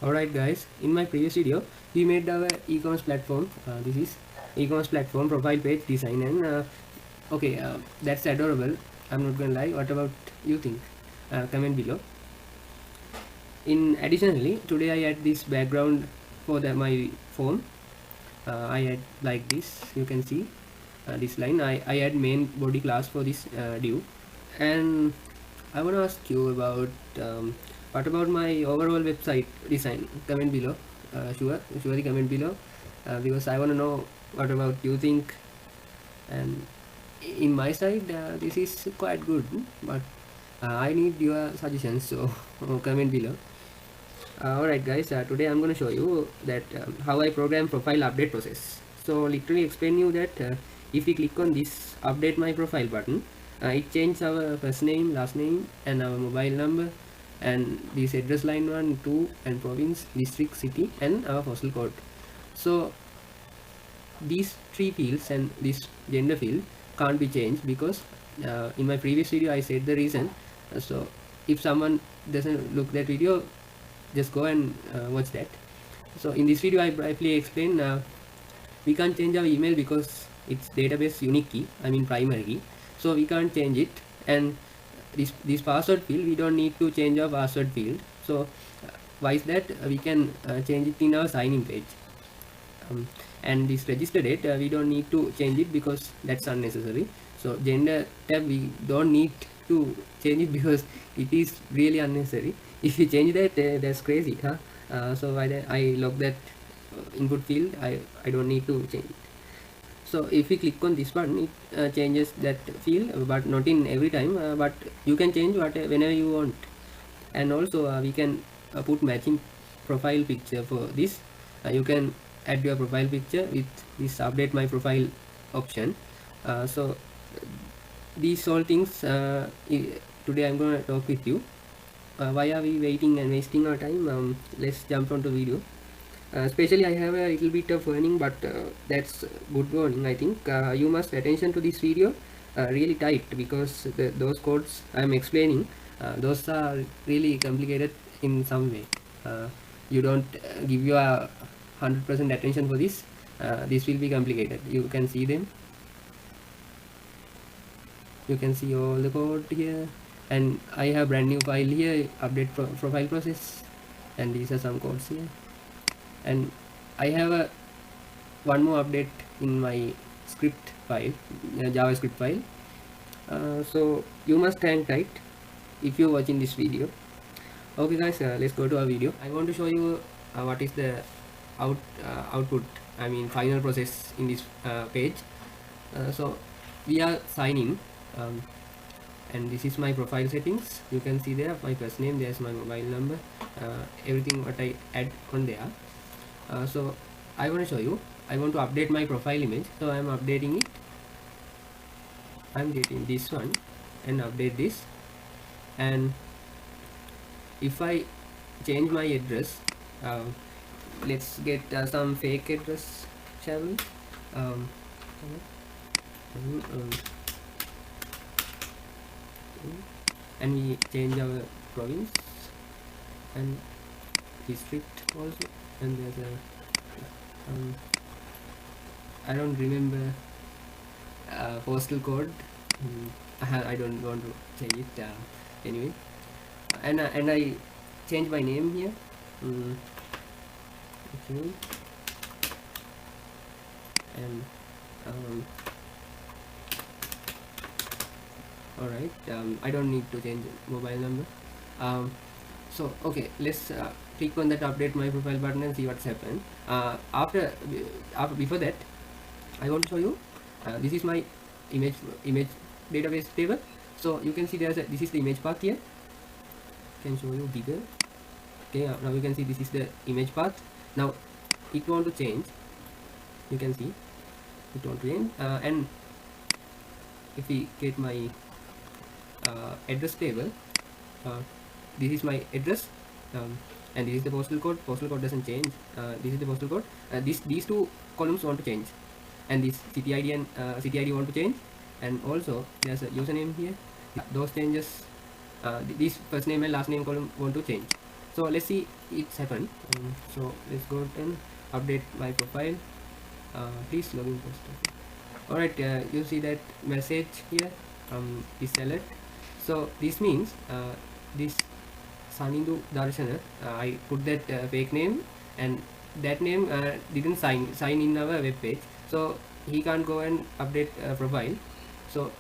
Alright guys, in my previous video we made our e-commerce platform. This is e-commerce platform profile page design, and that's adorable. I'm not gonna lie. What about you think? Comment below. In additionally, today I add this background for my form. I add like this. You can see this line. I add main body class for this div. And I want to ask you about what about my overall website design? Comment below. Surely comment below, because I want to know what about you think. And in my side, this is quite good, but I need your suggestions. So comment below. Alright guys, today I'm going to show you that how I program profile update process. So literally explain you that if we click on this update my profile button, it changes our first name, last name, and our mobile number, and this address line 1, 2, and province, district, city, and our postal code. So these three fields and this gender field can't be changed because in my previous video I said the reason. So if someone doesn't look that video, just go and watch that. So in this video I briefly explain we can't change our email because it's database unique key, I mean primary key, so we can't change it. And this password field, we don't need to change our password field. So why is that? We can change it in our sign-in page. And this register date, we don't need to change it because that's unnecessary. So gender tab, we don't need to change it because it is really unnecessary. If you change that, that's crazy, huh? So I log that input field. I don't need to change it. So if we click on this button, it changes that field, but not in every time, but you can change whenever you want. And also we can put matching profile picture for this. You can add your profile picture with this update my profile option. So these all things today I'm going to talk with you. Why are we waiting and wasting our time? Let's jump onto video. Especially I have a little bit of warning, but that's good warning. I think you must pay attention to this video really tight, because those codes I'm explaining, those are really complicated in some way. You don't give your 100% attention for this, this will be complicated. You can see them, you can see all the code here, and I have brand new file here, update profile process, and these are some codes here. And I have one more update in my script file, JavaScript file. So you must hang tight if you're watching this video. Okay guys, let's go to our video. I want to show you what is the output, I mean final process in this page. So we are signing, and this is my profile settings. You can see there my first name, there's my mobile number, everything what I add on there. So I want to show you, I want to update my profile image, so I'm updating it. I'm getting this one and update this. And if I change my address, let's get some fake address, shall we? And we change our province and district also, and there's a I don't remember postal code. I don't want to change it anyway. And I change my name here. Okay. And alright, I don't need to change mobile number. So okay, let's click on that update my profile button and see what's happened. Before that, I want to show you, this is my image database table. So you can see this is the image path here. Can show you bigger. Okay, now you can see this is the image path. Now it want to change, you can see it want to change, and if we get my address table, this is my address, and this is the postal code. Postal code doesn't change. This is the postal code. These two columns want to change, and this city ID and city ID want to change, and also there's a username here. Those changes, this first name and last name column want to change. So let's see it's happened. So let's go and update my profile. Please login first. Alright, you see that message here, is alert. So this means this Sanindu Darshana, I put that fake name, and that name didn't sign in our web page, so he can't go and update profile. So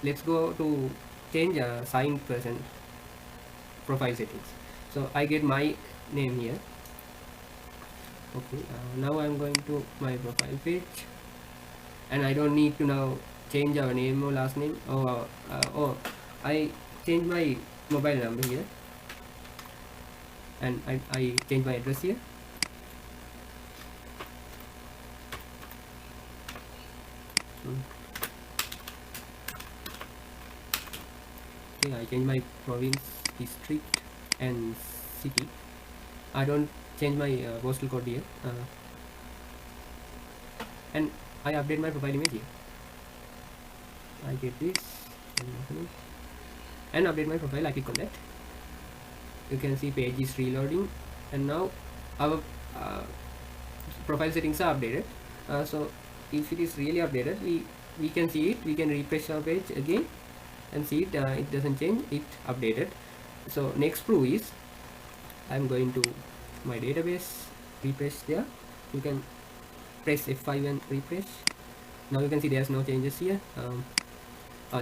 let's go to change signed person profile settings. So I get my name here. Okay, now I'm going to my profile page, and I don't need to now change our name or last name, or I change my mobile number here, and I change my address here. Okay, I change my province, district, and city. I don't change my postal code here, and I update my profile image here. I get this and update my profile. I click on that. You can see page is reloading, and now our profile settings are updated. So if it is really updated, we can see it. We can refresh our page again and see it. It doesn't change, it updated. So next proof is, I'm going to my database, refresh there. You can press F5 and refresh. Now you can see there's no changes here.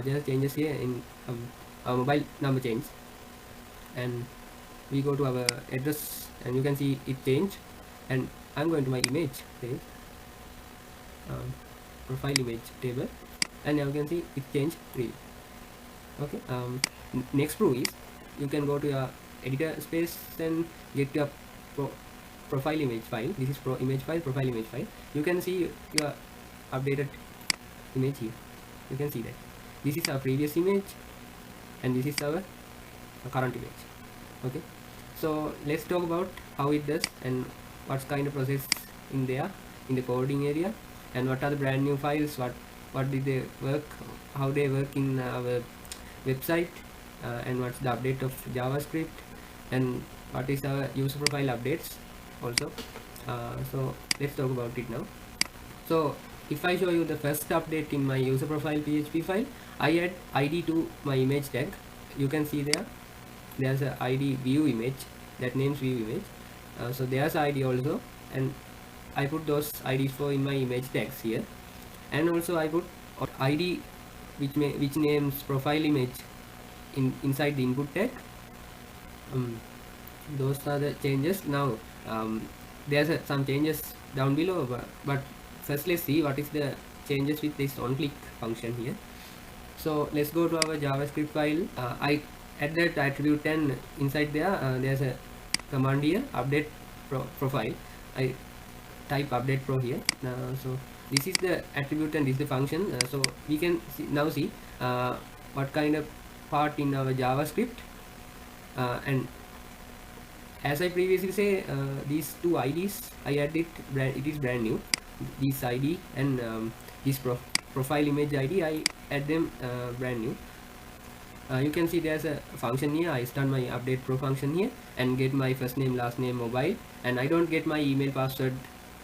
Just changes here in our mobile number change, and we go to our address, and you can see it changed. And I'm going to my image page, profile image table, and now you can see it changed really. Okay, next proof is, you can go to your editor space and get your profile image file. This is image file, profile image file. You can see your updated image here. You can see that this is our previous image, and this is our current image. Okay, so let's talk about how it does, and what's kind of process in there in the coding area, and what are the brand new files, what did they work, how they work in our website, and what's the update of JavaScript, and what is our user profile updates also. So let's talk about it now. So if I show you the first update in my user profile PHP file, I add ID to my image tag. You can see there's a ID view image, that name's view image. So there's ID also, and I put those IDs for in my image tags here, and also I put ID which names profile image inside the input tag. Those are the changes. Now there's some changes down below, but first let's see what is the changes with this on-click function here. So let's go to our JavaScript file. I add that attribute 10 inside there. There's a command here, update profile. I type update pro here. So this is the attribute and this is the function. So we can now see what kind of part in our JavaScript, and as I previously say, these two IDs I added, it is brand new. This ID and this profile image ID, I add them brand new. You can see there's a function here. I start my update pro function here and get my first name, last name, mobile, and I don't get my email password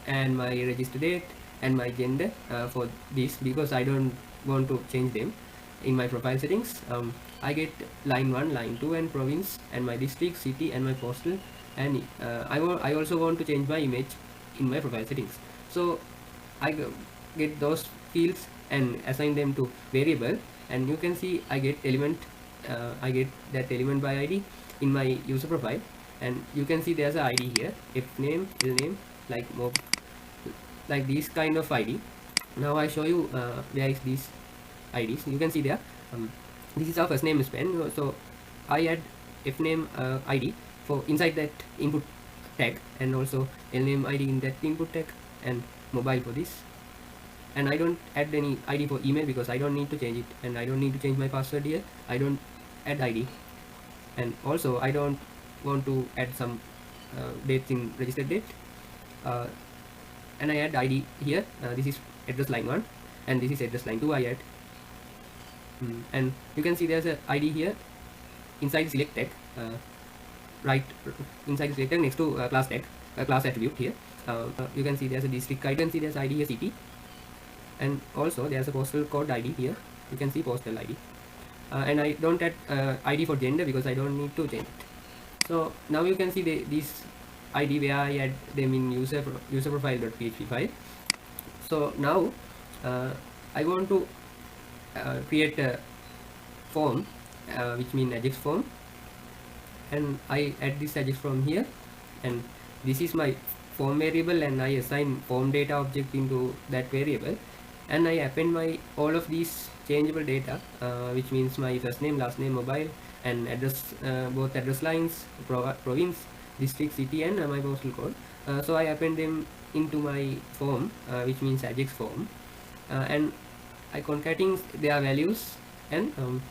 and my register date and my gender for this, because I don't want to change them in my profile settings. I get line 1, line 2, and province, and my district, city, and my postal, and I also want to change my image in my profile settings. So I get those fields and assign them to variable, and you can see I get element, I get that element by ID in my user profile, and you can see there's a ID here, if name, L name, like this kind of ID. Now I show you where is these IDs. You can see there, this is our first name is pen, so I add f name ID for inside that input tag, and also L name ID in that input tag, and mobile for this. And I don't add any ID for email because I don't need to change it, and I don't need to change my password here. I don't add ID, and also I don't want to add some dates in registered date, and I add ID here. This is address line 1 and this is address line 2 I add, and you can see there's a ID here inside select tag, right inside the selector next to class tag, class attribute here. You can see there's a district ID, you can see there's ID here city, and also there's a postal code ID here. You can see postal ID, and I don't add ID for gender because I don't need to change it. So now you can see this ID where I add them in user profile.php file. So now I want to create a form, which means AJAX form, and I add this AJAX form here, and this is my form variable, and I assign form data object into that variable, and I append my all of these changeable data, which means my first name, last name, mobile, and address, both address lines, province, district, city, and my postal code. So I append them into my form, which means AJAX form, and I concatenate their values and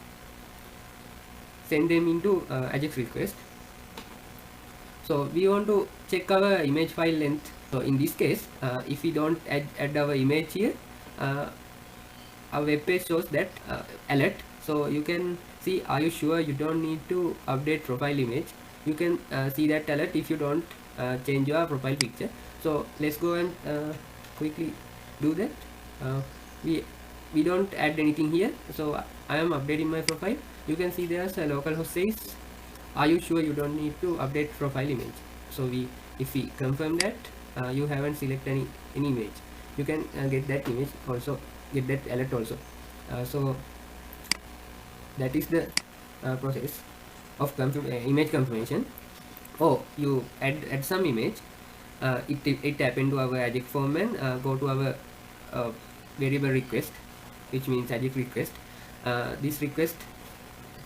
send them into AJAX request. So we want to check our image file length. So in this case, if we don't add our image here, our web page shows that alert. So you can see, are you sure you don't need to update profile image? You can see that alert if you don't change your profile picture. So let's go and quickly do that. We don't add anything here, so I am updating my profile. You can see there's a localhost says, are you sure you don't need to update profile image? So if we confirm that you haven't selected any image, you can get that image also, get that alert also. So that is the process of image confirmation. Oh, you add some image, it append to our AJAX form and go to our variable request, which means AJAX request. This request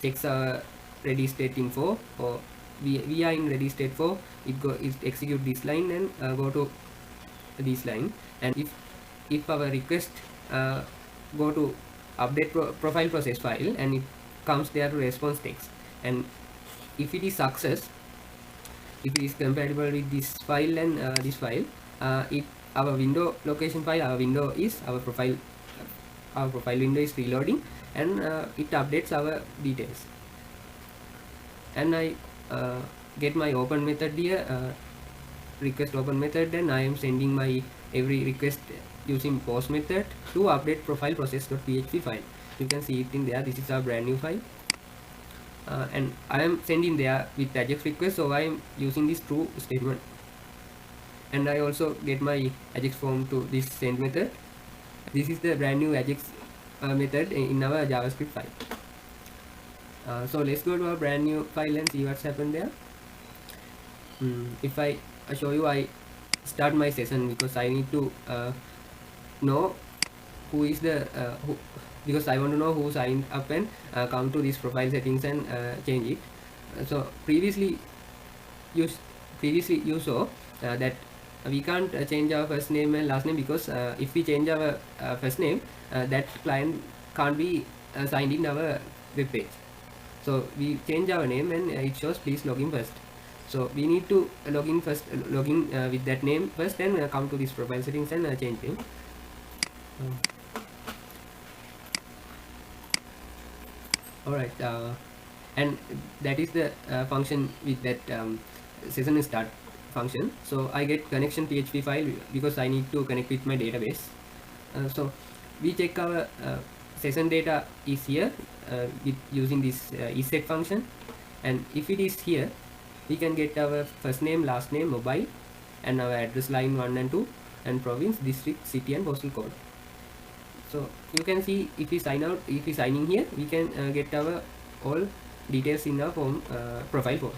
checks our ready state info, or we are in ready state 4. It execute this line and go to this line, and if our request go to update profile process file, and it comes there to response text, and if it is success, if it is compatible with this file and this file, our window location file, our window is our profile window is reloading, and it updates our details. And I get my open method here, request open method, and I am sending my every request using post method to update profile process.php file. You can see it in there. This is our brand new file, and I am sending there with AJAX request, so I am using this true statement, and I also get my AJAX form to this send method. This is the brand new AJAX method in our JavaScript file. So let's go to our brand new file and see what's happened there. If I show you, I start my session because I need to know who is the because I want to know who signed up and come to this profile settings and change it. So previously you saw that we can't change our first name and last name, because if we change our first name, that client can't be signed in our web page. So we change our name and it shows please log in first. So we need to log in with that name first, and come to this profile settings and change them. Alright, and that is the function with that session start function. So I get connection PHP file because I need to connect with my database. So we check our session data is here with using this isset function, and if it is here, we can get our first name, last name, mobile, and our address line 1 and 2, and province, district, city, and postal code. So you can see if we sign out, if we sign in here, we can get our all details in our form profile form.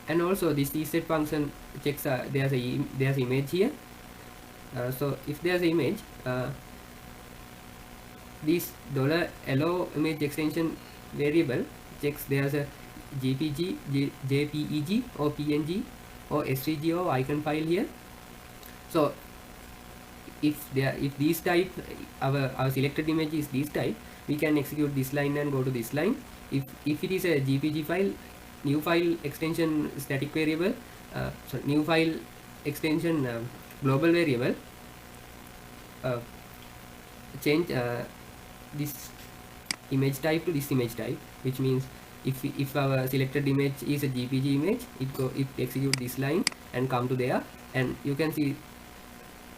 And also this isset function checks there's image here. So if there's an image, this $allow image extension variable checks there's a JPG, JPEG, or PNG, or SVG, or icon file here. So if these type, our selected image is this type, we can execute this line and go to this line. If it is a JPG file, new file extension static variable, so new file extension global variable, change this image type to this image type, which means if our selected image is a GPG image, it execute this line and come to there, and you can see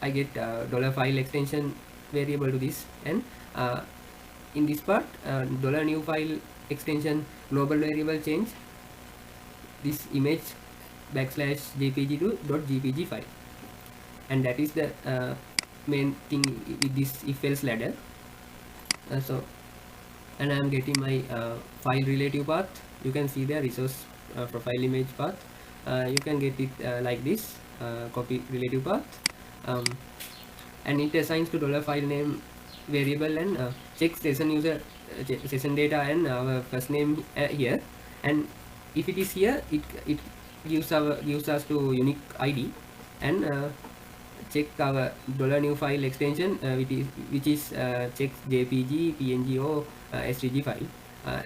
I get $file extension variable to this, and in this part $new file extension global variable change this image /jpg to .jpg file, and that is the main thing with this if else ladder. And I am getting my file relative path. You can see the resource profile image path. You can get it like this, copy relative path, and it assigns to $file name variable and checks session user session data and our first name here, and if it is here, it gives us to unique ID, and check our $new file extension which is checks JPG, PNG or SVG file,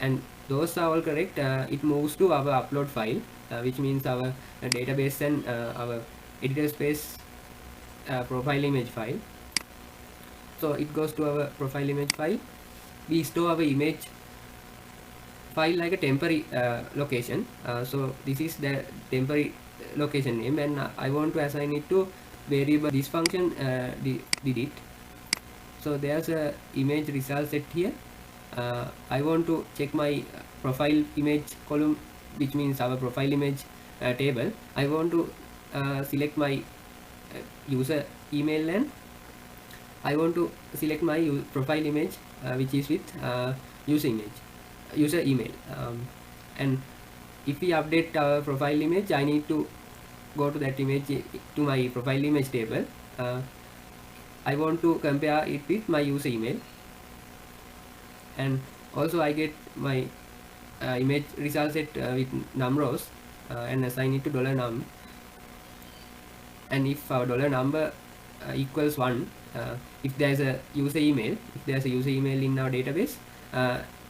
and those are all correct. It moves to our upload file, which means our database and our editor space profile image file. So it goes to our profile image file. We store our image file like a temporary location. So this is the temporary location name, and I want to assign it to variable. This function did it. So there's a image result set here. I want to check my profile image column, which means our profile image table. I want to select my user email, and I want to select my profile image which is with user email, and if we update our profile image, I need to go to that image to my profile image table. I want to compare it with my user email, and also I get my image result set with num rows and assign it to $num, and if our $number equals 1, if there's a user email in our database,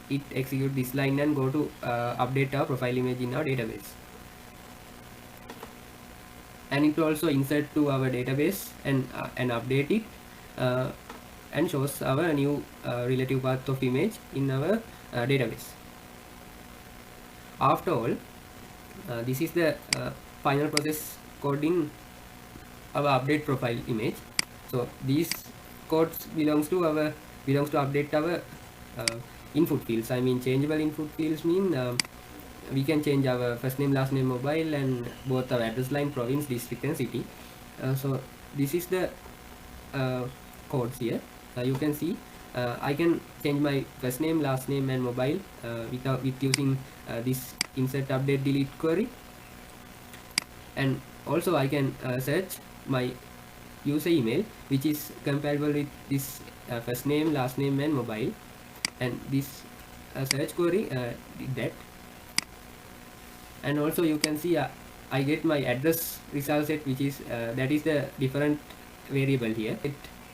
it execute this line and go to update our profile image in our database, and it will also insert to our database and update it and shows our new relative path of image in our database. After all, this is the final process code in our update profile image. So these codes belongs to update our input fields. I mean, changeable input fields mean we can change our first name, last name, mobile, and both our address line, province, district, and city. So this is the codes here. You can see I can change my first name, last name, and mobile with using this insert, update, delete query, and also I can search my user email which is compatible with this first name, last name, and mobile, and this search query did that. And also you can see I get my address result set, which is that is the different variable here.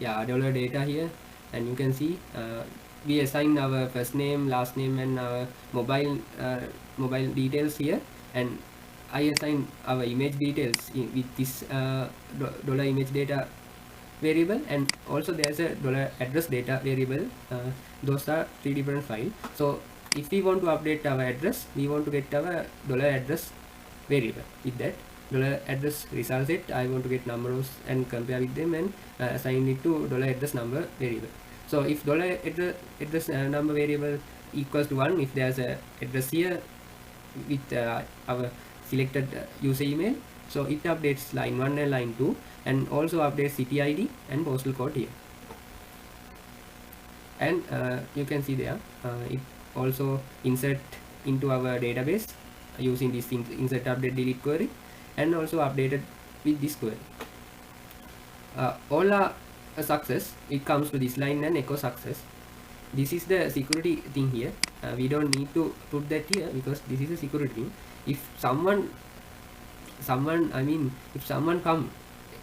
$data here, and you can see we assign our first name, last name, and our mobile details here, and I assign our image details with this $image data variable, and also there's a $address data variable. Those are 3 different files. So if we want to update our address, we want to get our $address variable. With that $address result set, I want to get numbers and compare with them and assign it to $address number variable. So if $address number variable equals to 1, if there's a address here with our selected user email, so it updates line 1 and line 2, and also updates city ID and postal code here. And you can see there it also insert into our database using this insert, update, delete query, and also updated with this query. All are a success. It comes to this line and echo success. This is the security thing here. We don't need to put that here because this is a security thing. If someone come,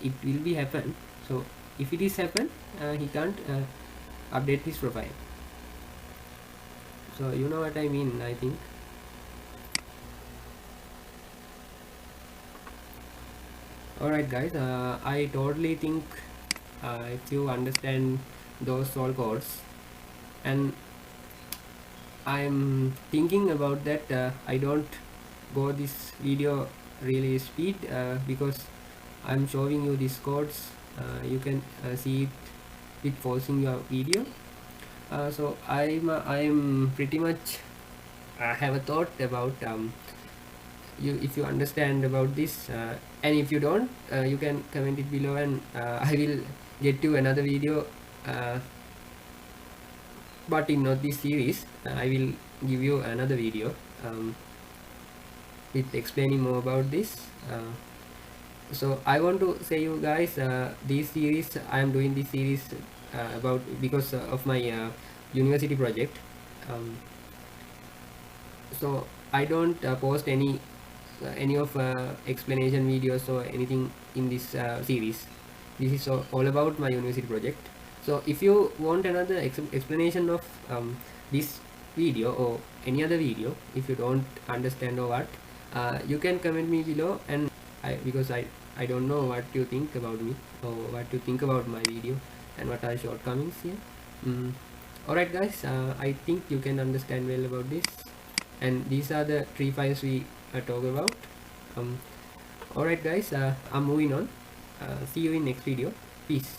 it will be happen. So if it is happen, he can't update his profile. So you know what I mean, I think. Alright guys, I totally think if you understand those all codes, and I'm thinking about that I don't go this video really speed because I'm showing you these codes. You can see it pausing your video. So I'm pretty much have a thought about you, if you understand about this, and if you don't, you can comment it below, and I will get to another video, but in not this series. I will give you another video with explaining more about this. So I want to say you guys, this series I am doing this series about because of my university project. So I don't post any of explanation videos or anything in this series. This is all about my university project. So if you want another explanation of this video or any other video, if you don't understand or what, you can comment me below, and because I don't know what you think about me or what you think about my video and what are shortcomings here. Alright guys, I think you can understand well about this, and these are the three files we talk about. Alright guys, I'm moving on. See you in next video. Peace.